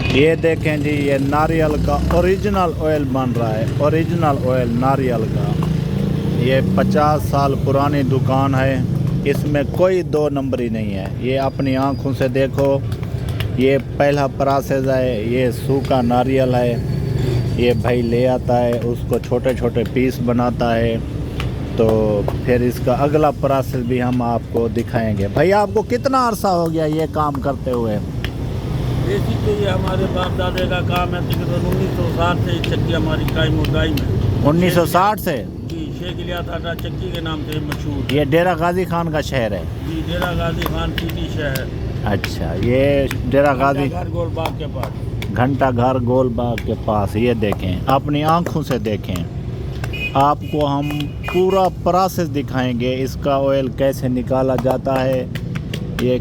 ये देखें जी, ये नारियल का ओरिजिनल ऑयल बन रहा है, ओरिजिनल ऑयल नारियल का। ये 50 साल पुरानी दुकान है, इसमें कोई दो नंबरी नहीं है। ये अपनी आँखों से देखो, ये पहला प्रोसेस है। ये सूखा नारियल है, ये भाई ले आता है, उसको छोटे छोटे पीस बनाता है। तो फिर इसका अगला प्रोसेस भी हम आपको दिखाएंगे। भाई आपको कितना अरसा हो गया ये काम करते हुए? बेसिक तो ये हमारे बाप दादे का काम है। तकरीबन 1960 से चक्की हमारी कायम दायम है। 1960 से जी, शेख इलियास आटा चक्की के नाम से मशहूर। ये डेरा गाजी खान का शहर है? जी, डेरा गाजी खान सिटी शहर। अच्छा, ये डेरा गाजी घर गोल बाग के पास, घंटा घर गोल बाग के पास। ये देखें, अपनी आँखों से देखें। आपको हम पूरा प्रोसेस दिखाएंगे, इसका ऑयल कैसे निकाला जाता है, ये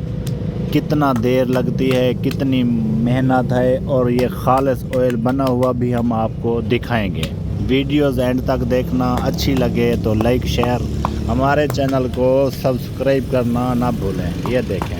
कितना देर लगती है, कितनी मेहनत है, और ये खालिस ऑयल बना हुआ भी हम आपको दिखाएंगे। वीडियोस एंड तक देखना। अच्छी लगे तो लाइक शेयर, हमारे चैनल को सब्सक्राइब करना ना भूलें। ये देखें।